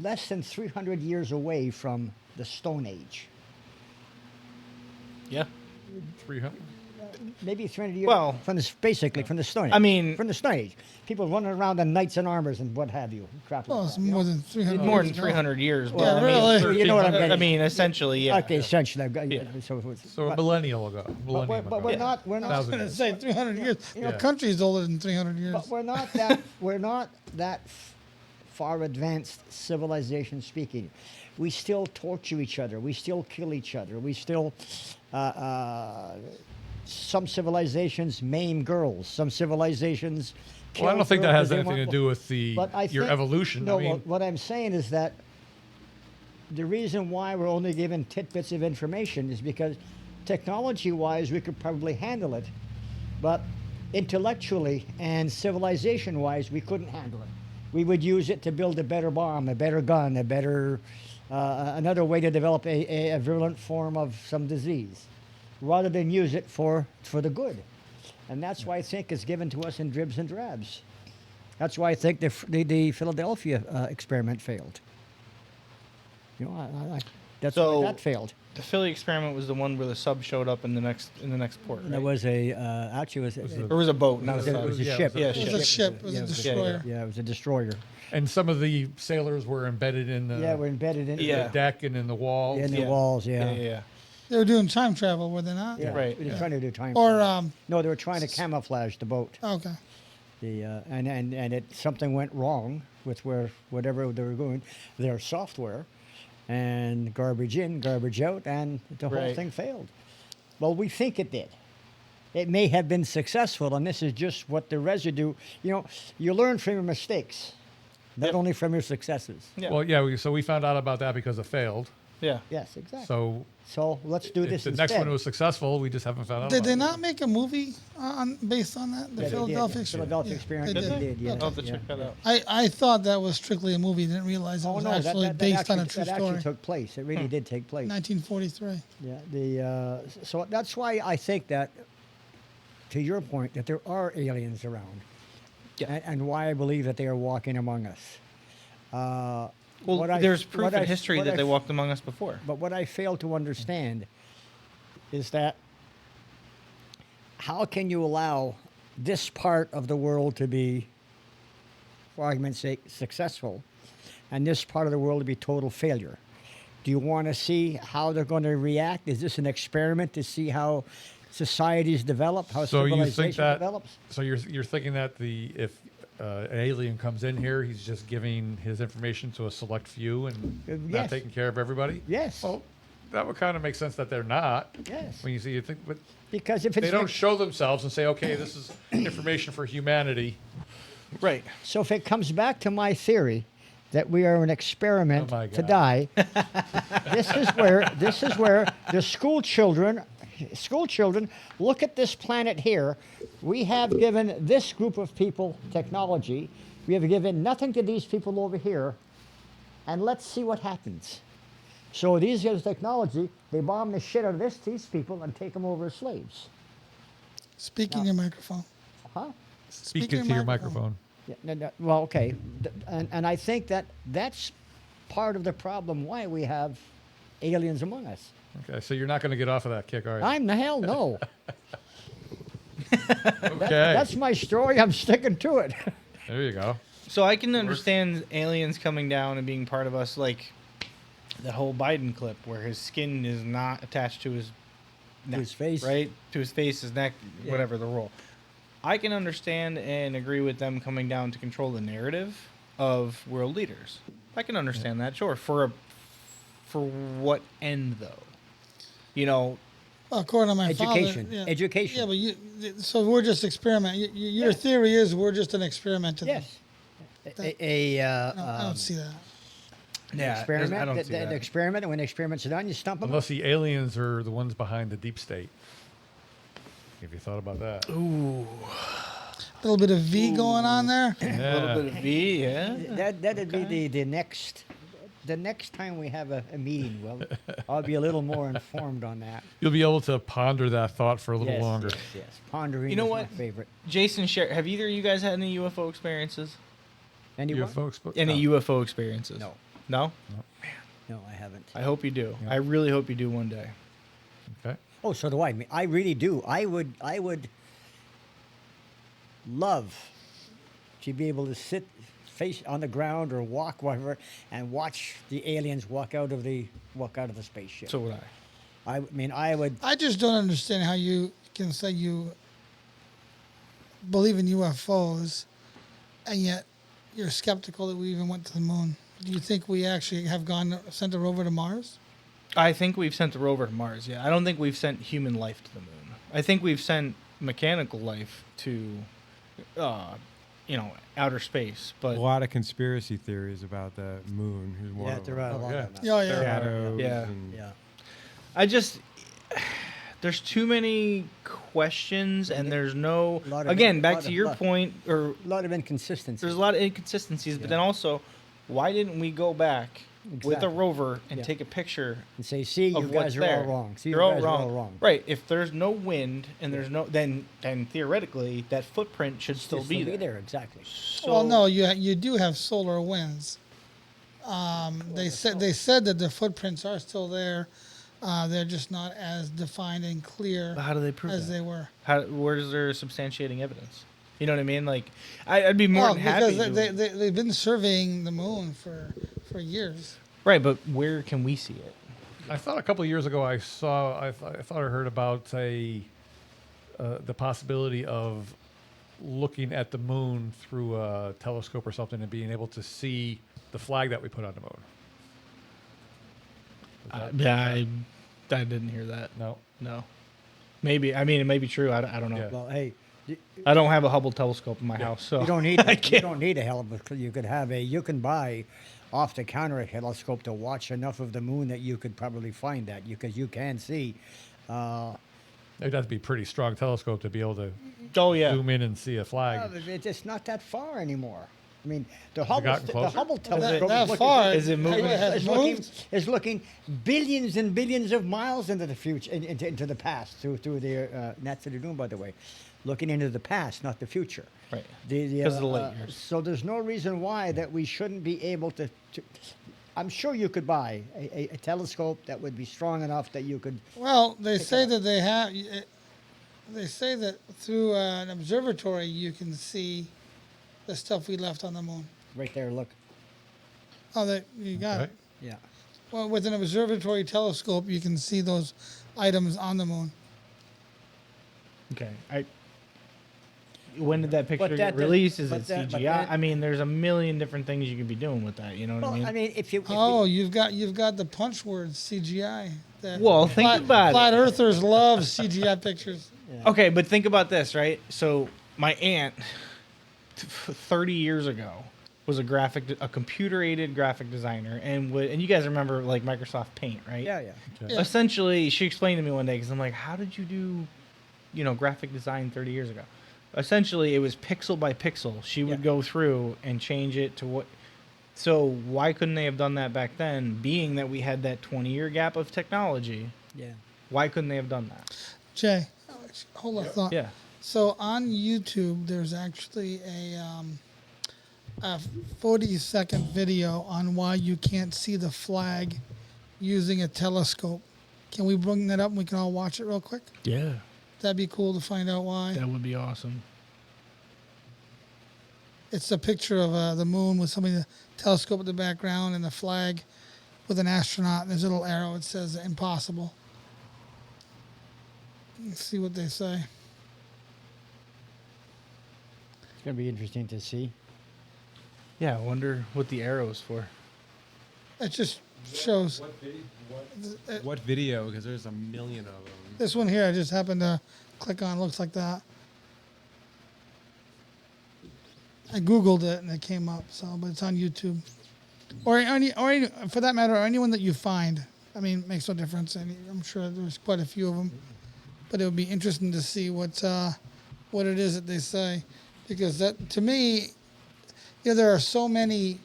less than 300 years away from the Stone Age. Yeah. 300? Maybe 300 years Well, from basically from the Stone Age. I mean- from the Stone Age. People running around in knights and armors and what have you. Crap like Well, it's that, you more know? than 300 More than years ago. 300 years. But Yeah, I mean, really. You know what I'm I getting. mean, essentially, yeah. Okay, essentially. I've got, Yeah. So a but- millennial ago. Millennium but ago. we're not. We're I was not. Thousand going to years. say 300 years. Yeah. Our country's older than 300 years. But we're not that. We're not that far advanced civilization speaking. We still torture each other. We still kill each other. We still some civilizations maim girls. Some civilizations. Well, I kill don't think that girls has 'cause they anything to want- do with But I your think- evolution. No, I mean, what I'm saying is that the reason why we're only given tidbits of information is because technology-wise we could probably handle it, but intellectually and civilization-wise we couldn't handle it. We would use it to build a better bomb, a better gun, a better another way to develop a virulent form of some disease, rather than use it for the good. And that's why I think it's given to us in dribs and drabs. That's why I think the Philadelphia experiment failed. You know, that's So- why that failed. The Philly experiment was the one where the sub showed up in the next port. And there Right? was actually it was Or was a boat, not a it sub. was a Yeah, ship. Yeah, It was a ship. It was a destroyer. Yeah, it was a destroyer. and some of the sailors were embedded in the, Yeah, we're embedded in Yeah. the deck and in the walls. in the Yeah. walls. Yeah, Yeah. yeah. They were doing time travel, were they not? Yeah, Right. They were trying to do time. Or travel. No, they were trying to camouflage the boat. okay. And something went wrong with whatever they were doing, their software, and garbage in, garbage out, and the whole Right. thing failed. Well, we think it did. It may have been successful, and this is just what the residue. You know, you learn from your mistakes, not Yep. only from your successes. Yeah. Well, yeah. So we found out about that because it failed. yeah. Yes, exactly. So So let's do if this the instead. next one was successful, we just haven't found out. Did about they it. not make a movie based on that? The Yeah, they did. Philadelphia Philadelphia Yeah, Experiment. they Did did. they? did, yeah. I'll have to yeah, check that yeah. out. I thought that was strictly a movie. Didn't realize it Oh was no, actually that based on a actually, true that story. actually took place. It really did take place. 1943. Yeah, so that's why I think that, to your point, that there are aliens around, Yeah. and why I believe that they are walking among us. Well, What I- there's proof what in I- history what that I- they walked among us before. But what I fail to understand is that how can you allow this part of the world to be, for argument's sake, successful, and this part of the world to be total failure? Do you want to see how they're going to react? Is this an experiment to see how societies develop, how So you civilization think that? develops? So you're thinking that if an alien comes in here, he's just giving his information to a select few and not yes. taking care of everybody? Yes. Well, that would kind of make sense that they're not. Yes. When you think, but Because if it's they don't show themselves and say, okay, this is information for humanity. Right. so if it comes back to my theory that we are an experiment Oh my to God. die, this is where the school children look at this planet here. We have given this group of people technology. We have given nothing to these people over here, and let's see what happens. So these guys technology, they bomb the shit out of these people and take them over as slaves. Speak in your microphone. Huh? Speak into your microphone. Yeah, no, well, okay. And I think that that's part of the problem why we have aliens among us. Okay, so you're not going to get off of that kick, are you? I'm the hell no. Okay, That's my story. I'm sticking to it. there you go. So I can understand aliens coming down and being part of us, like that whole Biden clip where his skin is not attached to his neck, his face. right? To his face, his neck, Yeah. whatever the role. I can understand and agree with them coming down to control the narrative of world leaders. I can understand that, sure. For what end though? You know, Well, according to my Education. father. Yeah. Education. Yeah, but so we're just experiment. Your theory is we're just an experiment to them. Yes. I don't see that. yeah, Experiment. I don't the, see the that. experiment. And when the experiment's done, you stump them. Unless the aliens are the ones behind the deep state. Have you thought about that? Ooh, A little bit of V going on there. a little bit of V, yeah. That'd be the next. The next time we have a meeting, well, I'll be a little more informed on that. You'll be able to ponder that thought for a little Yes, longer. Yes. Pondering You know is what? my favorite. Jason, have either of you guys had any UFO experiences? Anyone? UFO Any no. UFO experiences? No. No? No, I haven't. I hope you do. Yeah. I really hope you do one day. Okay. Oh, so do I. I really do. I would love to be able to sit face on the ground or walk whatever and watch the aliens walk out of the spaceship. So would I. I mean, I would. I just don't understand how you can say you believe in UFOs, and yet you're skeptical that we even went to the moon. Do you think we actually have sent a rover to Mars? I think we've sent a rover to Mars, yeah. I don't think we've sent human life to the moon. I think we've sent mechanical life to, outer space. A But lot of conspiracy theories about the moon. Who's one Yeah, of there them. are a Oh, lot yeah. of them. Yeah, yeah. Shadows. Yeah. And Yeah. I just there's too many questions, and there's no Lot of again it- back lot to of- your lot- point, or A lot of inconsistency. there's a lot of inconsistencies. But then also, why didn't we go back with a Exactly. rover and Yeah. take a picture And say, see, you of what's guys are there? all wrong. See, You're you all guys wrong. are all wrong. Right. If there's no wind and there's no, then theoretically that footprint should still Just be be there. there, exactly. So, Well, no, you do have solar winds. They said that the footprints are still there. They're just not as defined and clear But how do they prove as that? they were. Where's their substantiating evidence? You know what I mean? Like, I'd be more Well, than happy. because to, they've been surveying the moon for years. right, but where can we see it? I thought a couple of years ago I thought I heard about the possibility of looking at the moon through a telescope or something and being able to see the flag that we put on the moon. I didn't hear that. No. No. Maybe. I mean, it may be true. I don't know. Yeah. Well, hey, I don't have a Hubble telescope in my house, so you don't need you don't need a hell of a. You could have you can buy off the counter a telescope to watch enough of the moon that you could probably find that because you can see. It'd have to be a pretty strong telescope to be able to Oh yeah. zoom in and see a flag. It's not that far anymore. I mean, the Hubble, gotten the closer? Hubble telescope That is looking, far? Is it moving? Has moved? is looking billions and billions of miles into the future, into the past, through the that's what they're doing, by the way, looking into the past, not the future. Right. Because of the light years. So there's no reason why that we shouldn't be able to I'm sure you could buy a telescope that would be strong enough that you could. Well, they say that they have. They say that through an observatory you can see the stuff we left on the moon. Right there, look. Oh, that you got Okay. it. Yeah. Well, with an observatory telescope, you can see those items on the moon. Okay. When did that picture that get does- released? Is but it that- but CGI? that- I mean, there's a million different things you could be doing with that. You know what Well, I mean? if you Oh, you've got the punch word CGI. The Well, think about it. Flat earthers love CGI pictures. Okay, but think about this, right? So my aunt, 30 years ago, was a computer-aided graphic designer, and you guys remember like Microsoft Paint, right? yeah, yeah. Yeah. Essentially, she explained to me one day because I'm like, "How did you do, graphic design 30 years ago?" Essentially, it was pixel by pixel. She would Yeah. go through and change it to what. So why couldn't they have done that back then? Being that we had that 20-year gap of technology, Yeah. why couldn't they have done that? Jay, hold on a thought. Yeah. So on YouTube, there's actually a 40-second video on why you can't see the flag using a telescope. Can we bring that up and we can all watch it real quick? Yeah. That'd be cool to find out why. That would be awesome. It's a picture of the moon with somebody, the telescope in the background and the flag with an astronaut. And there's a little arrow. It says impossible. Let's see what they say. It's gonna be interesting to see. Yeah, I wonder what the arrow is for. It just shows What video? Because there's a million of them. this one here. I just happened to click on. Looks like that. I Googled it and it came up. So, but it's on YouTube, or any, for that matter, or anyone that you find. I mean, it makes no difference. I'm sure there's quite a few of them, but it would be interesting to see what it is that they say, because that, to me, there are so many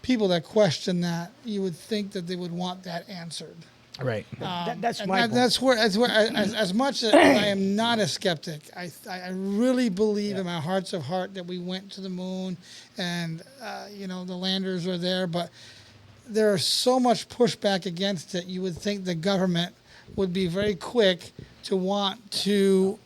people that question that. You would think that they would want that answered. Right. That's And my point. that's where as much as I am not a skeptic, I really believe in my hearts of heart that we went to the moon, and the landers are there. But there's so much pushback against it. You would think the government would be very quick to want to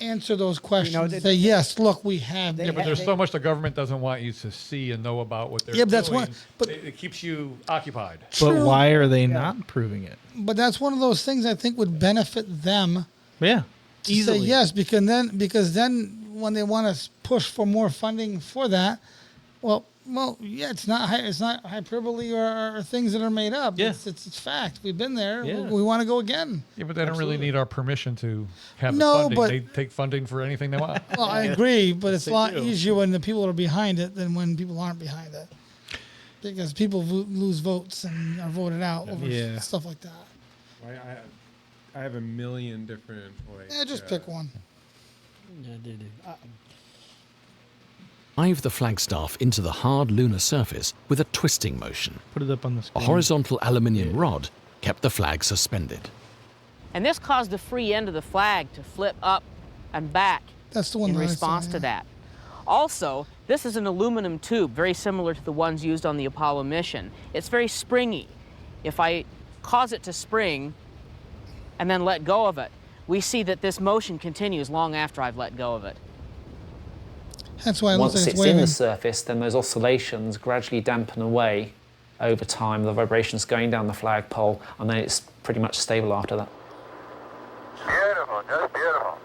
answer those questions. they- Say yes, look, we have. Yeah, but been." there's so much the government doesn't want you to see and know about what they're Yeah, but that's doing. one- but- it keeps you occupied. But True. why are they not proving it? But that's one of those things I think would benefit them. Yeah. To Easily. say yes, because then when they want to push for more funding for that, well, Well, yeah, it's not hyperbole or things that are made up. Yeah. It's fact. We've been there. Yeah. We want to go again. Yeah, but they don't really Absolutely. need our permission to have the No, funding. but- They take funding for anything they want. Well, I agree, but it's a they lot do. easier when the people are behind it than when people aren't behind it. Because people lose votes and are voted out over Yeah. stuff like that. I have a million different ways. Yeah, just pick one. Yeah, they do. Drive the flagstaff into the hard lunar surface with a twisting motion. Put it up on the A screen. horizontal aluminium rod kept the flag suspended. And this caused the free end of the flag to flip up and back That's the one in that I saw, response yeah. to that. Also, this is an aluminum tube, very similar to the ones used on the Apollo mission. It's very springy. If I cause it to spring and then let go of it, we see that this motion continues long after I've let go of it. That's why it looks Once like it's it's in waving. the surface, then those oscillations gradually dampen away over time, the vibrations going down the flagpole, and then it's pretty much stable after that. Beautiful, just beautiful.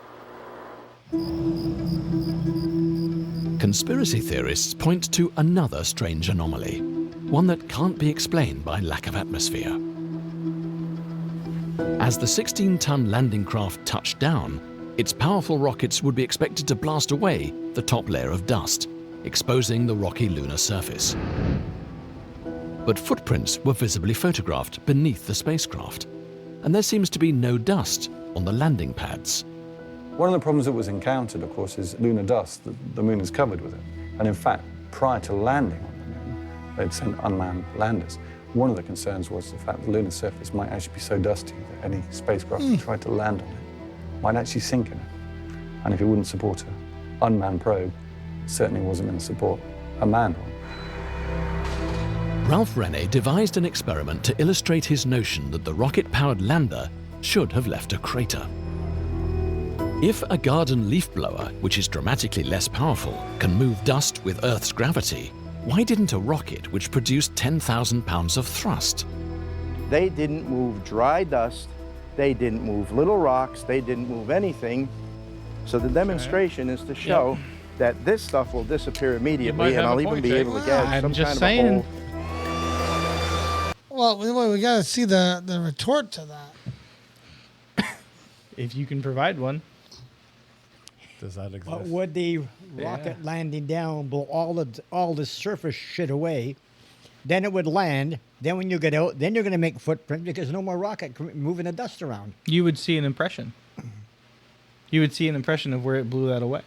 Conspiracy theorists point to another strange anomaly, one that can't be explained by lack of atmosphere. As the 16-ton landing craft touched down, its powerful rockets would be expected to blast away the top layer of dust, exposing the rocky lunar surface. But footprints were visibly photographed beneath the spacecraft, and there seems to be no dust on the landing pads. One of the problems that was encountered, of course, is lunar dust. The moon is covered with it. And in fact, prior to landing on the moon, they'd sent unmanned landers. One of the concerns was the fact the lunar surface might actually be so dusty that any spacecraft that tried to land on it might actually sink in it. And if it wouldn't support an unmanned probe, it certainly wasn't going to support a manned one. Ralph Rene devised an experiment to illustrate his notion that the rocket-powered lander should have left a crater. If a garden leaf blower, which is dramatically less powerful, can move dust with Earth's gravity, why didn't a rocket which produced 10,000 pounds of thrust? They didn't move dry dust, they didn't move little rocks, they didn't move anything. So the demonstration is to show that this stuff will disappear immediately, and have I'll a even point, be Jake. able to get I'm some just kind saying. of a hole. Well, we got to see the retort to that. If you can provide one. Does that exist? But would the rocket landing down blow all the surface shit away? Then it would land. Then when you get out, then you're going to make footprint because no more rocket moving the dust around. You would see an impression. You would see an impression of where it blew that away.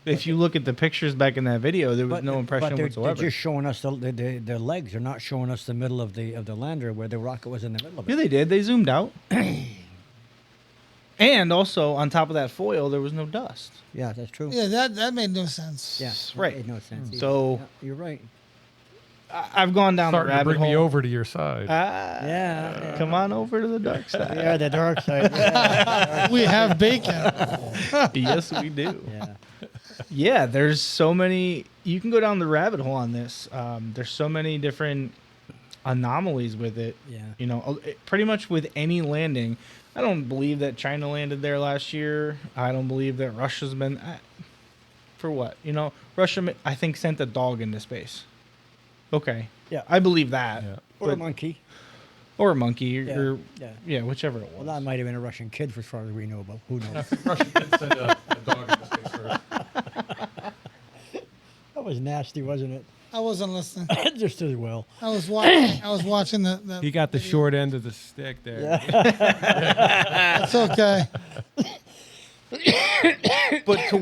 If you look at the pictures back in that video, there was no impression they're whatsoever. just showing us the legs. They're not showing us the middle of the lander where the rocket was in the middle of it. Yeah, they did. They zoomed out. And also, on top of that foil, there was no dust. Yeah, that's true. Yeah, that made no sense. Yeah, Right. Made no sense. either. So- Yeah, you're right. I've gone down the Starting to rabbit bring me hole. over to your side. Yeah. Come on over to the dark side. Yeah, the dark side. Yeah. We have bacon. Yes, we do. Yeah. Yeah, there's so many. You can go down the rabbit hole on this. There's so many different anomalies with it. Yeah. You know, pretty much with any landing. I don't believe that China landed there last year. I don't believe that Russia's been. For what? You know, Russia, I think, sent a dog into space. Okay. Yeah. I believe that. Yeah. Or a But- monkey. Or a monkey. Or, Yeah. yeah, whichever it was. Well, that might have been a Russian kid, for as far as we know, but who knows? Russia did send a dog into space first. That was nasty, wasn't it? I wasn't listening. Just as well. I was watching the He got the short end of the stick there. It's okay. But to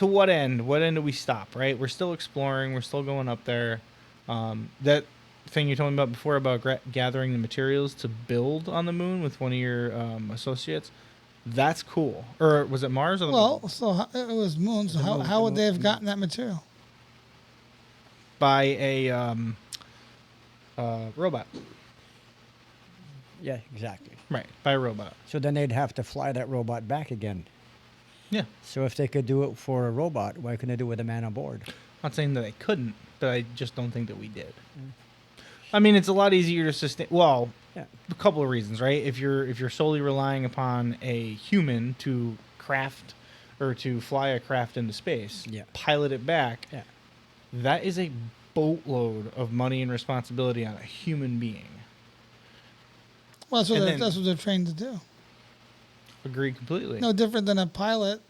what end? What end do we stop? Right, we're still exploring. We're still going up there. That thing you told me about before about gathering the materials to build on the moon with one of your associates. That's cool. Or was it Mars? Or the Well, so it was moon. So how would they have gotten that material? by a robot? Yeah, exactly. Right, by a robot. So then they'd have to fly that robot back again. Yeah. So if they could do it for a robot, why couldn't they do it with a man on board? Not saying that they couldn't, but I just don't think that we did. I mean, it's a lot easier to sustain. Well, Yeah. a couple of reasons, right? If you're solely relying upon a human to craft or to fly a craft into space, Yeah. pilot it back, Yeah. that is a boatload of money and responsibility on a human being. Well, that's what they're trained to do. Agree completely. No different than a pilot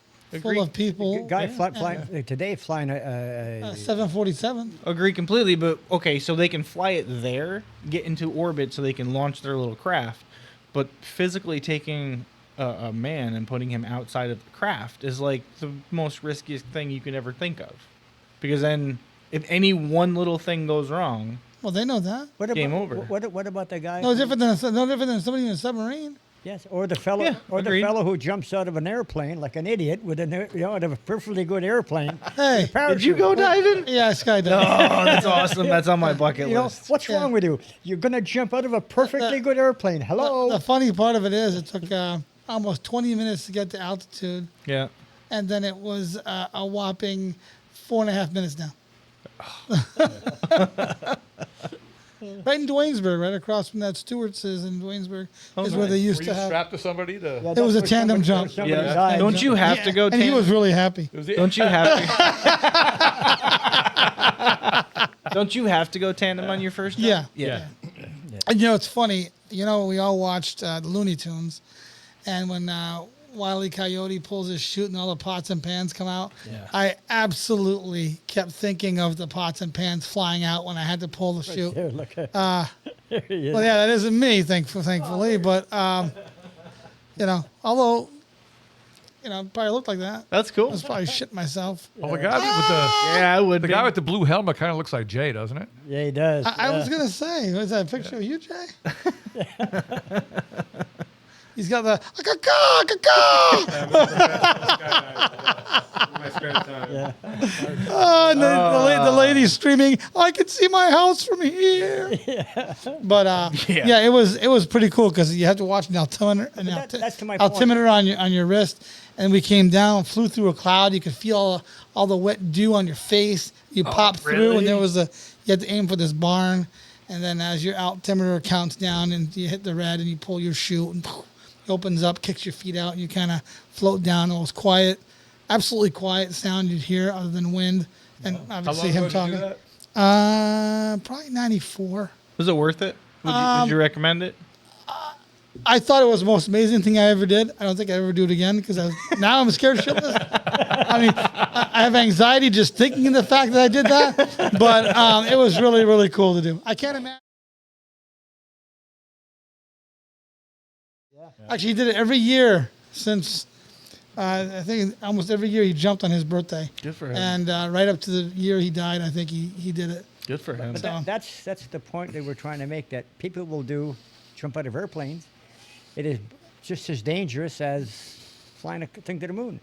full of people. Guy flying today, flying a 747. Agree completely, but okay, so they can fly it there, get into orbit, so they can launch their little craft. But physically taking a man and putting him outside of the craft is like the most riskiest thing you could ever think of, because then if any one little thing goes wrong, well, they know that. Game over. What about the guy? No different than somebody in a submarine. Yes, or the fellow, the fellow who jumps out of an airplane like an idiot with a perfectly good airplane. Hey, did you go diving? Yeah, skydiving. Oh, that's awesome. That's on my bucket list. What's wrong with you? You're gonna jump out of a perfectly good airplane. Hello. The funny part of it is, it took almost 20 minutes to get to altitude. Yeah. And then it was a whopping 4.5 minutes down. Right in Duanesburg, right across from that Stewart's in Duanesburg, is where they used to have. Strapped to somebody to. It was a tandem jump. Yeah. Don't you have to go? And he was really happy. Don't you have to? Don't you have to go tandem on your first jump? Yeah. And it's funny. We all watched the Looney Tunes, and when Wile E. Coyote pulls his chute and all the pots and pans come out, I absolutely kept thinking of the pots and pans flying out when I had to pull the chute. There, look at Well, yeah, that isn't me, thankfully, but although probably looked like that. That's cool. I was probably shitting myself. Oh, the guy with I would. the guy with the blue helmet kind of looks like Jay, doesn't it? Yeah, he does. I was gonna say, was that a picture of you, Jay? He's got the and the lady's screaming, "I can see my house from here!" But it was pretty cool because you have to watch an altimeter, that's to my altimeter on your wrist, and we came down, flew through a cloud. You could feel all the wet dew on your face. You pop through, and there was you had to aim for this barn, and then as your altimeter counts down, and you hit the red, and you pull your chute, and it opens up, kicks your feet out, and you kind of float down. It was quiet, absolutely quiet sound you'd hear other than wind, and obviously him talking. Probably 94. Was it worth it? Would you recommend it? I thought it was the most amazing thing I ever did. I don't think I ever do it again because now I'm scared shitless. I mean, I have anxiety just thinking of the fact that I did that, but it was really, really cool to do. I can't imagine. Actually, he did it every year since, I think almost every year he jumped on his birthday. Good for him. And right up to the year he died, I think he did it. Good for him. But that's the point they were trying to make, that people will jump out of airplanes. It is just as dangerous as flying a thing to the moon.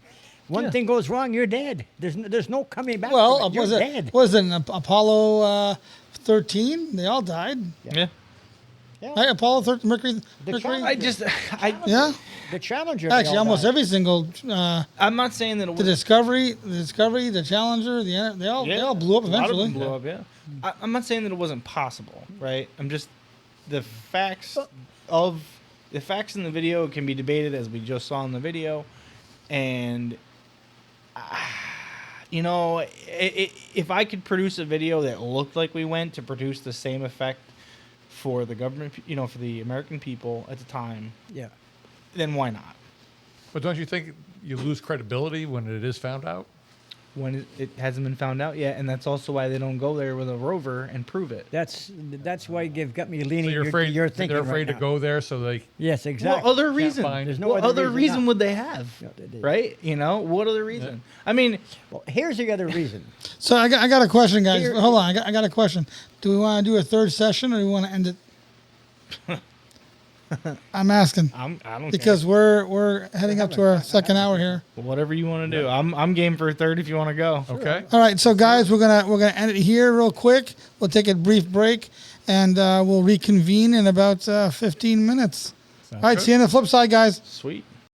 One thing goes wrong, you're dead. There's no coming back. Well, from it. You're dead. was it Apollo 13? They all died. Yeah. Right, Apollo 13, Mercury. The Challenger. Actually, almost every single. I'm not saying that it the Discovery, the Challenger, they all blew up A lot of eventually. them blew up, yeah. I'm not saying that it wasn't possible, right? I'm just the facts in the video can be debated, as we just saw in the video, and if I could produce a video that looked like we went to produce the same effect for the government, for the American people at the time, then why not? But don't you think you lose credibility when it is found out? When it hasn't been found out yet, and that's also why they don't go there with a rover and prove it. That's why you've got me leaning. So you're afraid you're thinking they're afraid right to go there, so they. Yes, exactly. What other reason? There's no what other reason not. would they have? No, they right? What other reason? I mean, well, here's the other reason. So I got a question, guys. Hold on, I got a question. Do we want to do a third session, or do we want to end it? I'm asking. I don't because care. we're heading up to our second hour here. Whatever you want to do. I'm game for a third if you want to go. Okay. All right, so guys, we're gonna end it here real quick. We'll take a brief break, and we'll reconvene in about 15 minutes. All right, see you on the flip side, guys. Sweet.